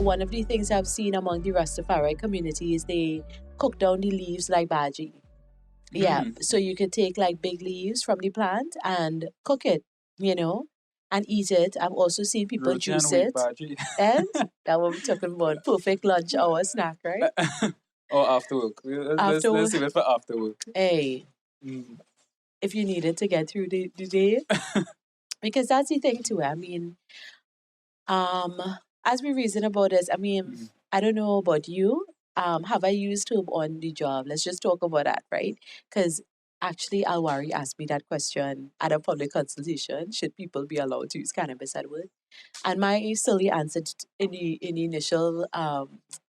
one of the things I've seen among the Rastafari community is they cook down the leaves like bhaji. Yeah, so you could take like big leaves from the plant and cook it, and eat it. I've also seen people Roti and juice wheat it. bhaji. And that what we're talking about. Perfect lunch hour snack, right? Or after work. Let's save it for after work. Hey, if you need it to get through the day. Because that's the thing too. I mean, as we reason about this, I mean, I don't know about you. Have I used herb on the job? Let's just talk about that, right? Because actually, Alwari asked me that question at a public consultation. Should people be allowed to use cannabis at work? And my silly answer in the initial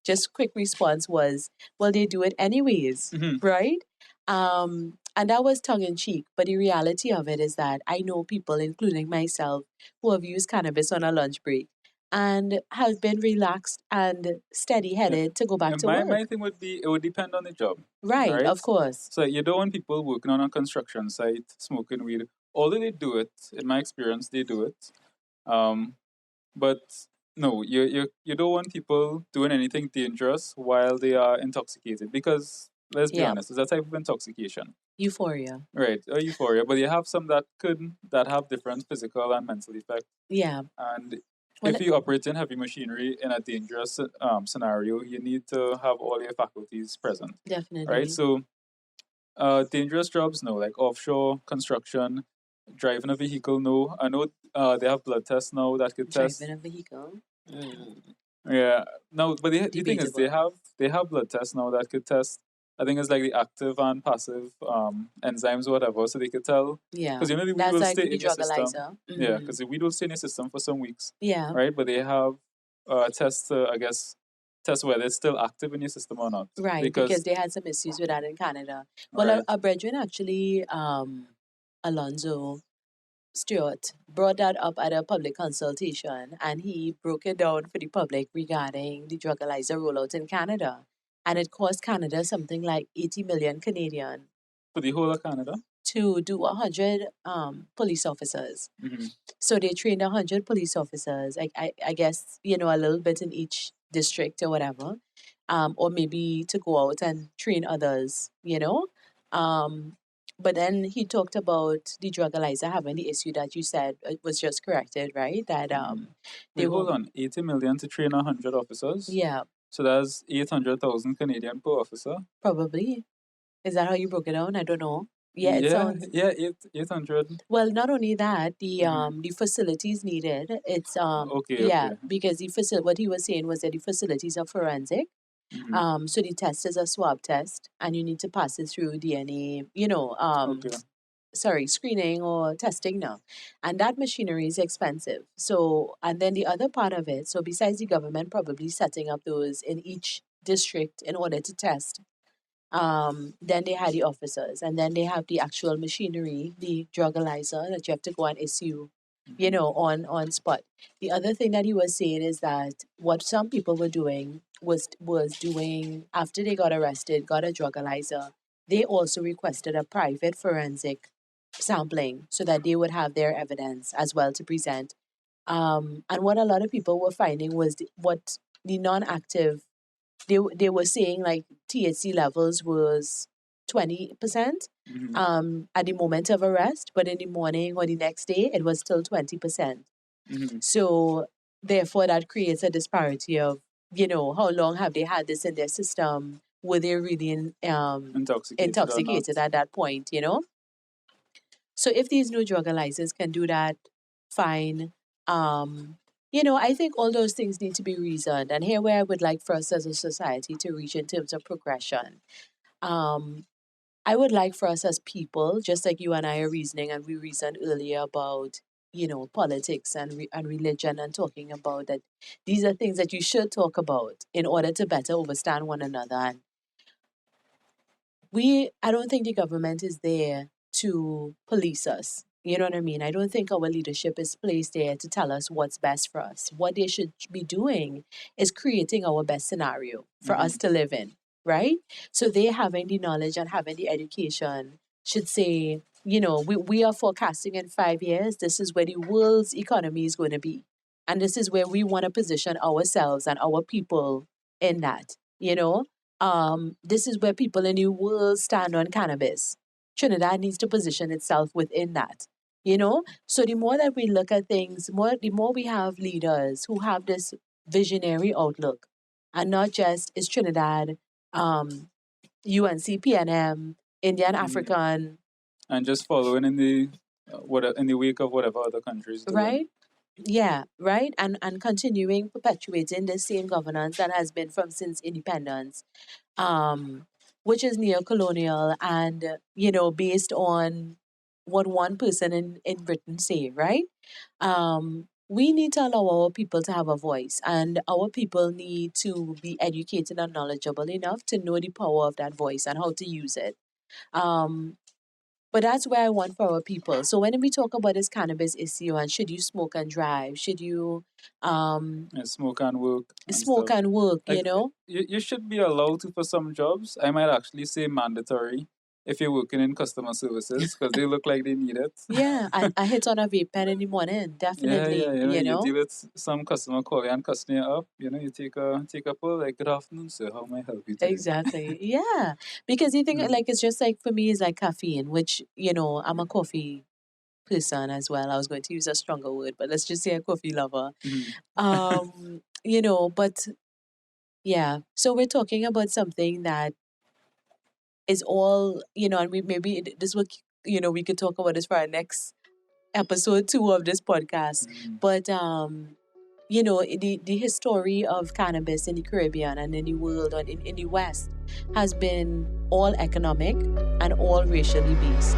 just quick response was, well, they do it anyways, right? And that was tongue in cheek. But the reality of it is that I know people, including myself, who have used cannabis on a lunch break and have been relaxed and steady headed to go back to work. My thing would be, it would depend on the job. Right, of course. So you don't want people working on a construction site smoking weed. Although they do it, in my experience, they do it. But no, you don't want people doing anything dangerous while they are intoxicated, because let's be honest, it's a type of intoxication. Euphoria. Right, euphoria. But you have some that have different physical and mental effects. Yeah. And if you operate in heavy machinery in a dangerous scenario, you need to have all your faculties present. Definitely. Right? So dangerous jobs, no, like offshore construction, driving a vehicle, no. I know they have blood tests now that could test. Driving a vehicle. Yeah. No, but the thing is, they have blood tests now that could test. I think it's like the active and passive enzymes or whatever, so they could tell. Yeah. Because the weed will stay in your system. Yeah, because the weed will stay in your system for some weeks. Yeah. Right, but they have tests, I guess, test whether it's still active in your system or not. Right, because they had some issues with that in Canada. Well, a brethren actually, Alonzo Stewart, brought that up at a public consultation, and he broke it down for the public regarding the drugalizer rollout in Canada. And it cost Canada something like 80 million Canadian. For the whole of Canada? To do 100 police officers. So they trained 100 police officers, I guess, a little bit in each district or whatever, or maybe to go out and train others, but then he talked about the drugalizer having the issue that you said it was just corrected, right? That hold on, 80 million to train 100 officers? Yeah. So that's 800,000 Canadian per officer? Probably. Is that how you broke it down? I don't know. Yeah, it sounds. Yeah, 800. Well, not only that, the facilities needed. It's okay. Because what he was saying was that the facilities are forensic. So the test is a swab test, and you need to pass it through DNA. Screening or testing now, and that machinery is expensive. So, and then the other part of it. So, besides the government probably setting up those in each district in order to test. Then they had the officers, and then they have the actual machinery, the drugalizer that you have to go and issue, on spot. The other thing that he was saying is that what some people were doing was doing after they got arrested, got a drugalizer, they also requested a private forensic sampling so that they would have their evidence as well to present. And what a lot of people were finding was what the non-active, they were saying like THC levels was 20% at the moment of arrest, but in the morning or the next day it was still 20%. So therefore that creates a disparity of, how long have they had this in their system? Were they really intoxicated at that point, So if these new drugalizers can do that, fine. I think all those things need to be reasoned. And here where I would like for us as a society to reach in terms of progression. I would like for us as people, just like you and I are reasoning, and we reasoned earlier about, politics and religion, and talking about that these are things that you should talk about in order to better understand one another. And I don't think the government is there to police us. You know what I mean? I don't think our leadership is placed there to tell us what's best for us. What they should be doing is creating our best scenario for us to live in, right? So they having the knowledge and having the education should say, we are forecasting in 5 years, this is where the world's economy is going to be. And this is where we want to position ourselves and our people in that, you know. This is where people in the world stand on cannabis. Trinidad needs to position itself within that, you know. So the more that we look at things, the more we have leaders who have this visionary outlook, and not just is Trinidad, UNC, PNM, Indian Mm. African, And just following in the in the wake of whatever other countries doing. right? Yeah, right. And continuing perpetuating the same governance that has been from since independence, um, which is neo-colonial and based on what one person in Britain say, right? We need to allow our people to have a voice, and our people need to be educated and knowledgeable enough to know the power of that voice and how to use it. Um, but that's where I want for our people. So when we talk about this cannabis issue and should you smoke and drive, should you And smoke and work and smoke stuff. and work, Like you should be allowed to for some jobs. I might actually say mandatory if you're working in customer services because they look like they need it. Yeah, I hit on a vape pen in the morning, Yeah, yeah, definitely, you know, you deal with some customer call you and cussing you up. You know, you take a pull like, "Good afternoon, sir. How may I help you today?" Exactly. Yeah. Because you think Mm, like it's just like for me it's like caffeine, which, I'm a coffee person as well. I was going to use a stronger word, but let's just say a coffee lover. mm, But yeah. So we're talking about something that is all, and we maybe this will, we could talk about this for our next episode 2 of this podcast. mm. But the history of cannabis in the Caribbean and in the world and in the West has been all economic and all racially based.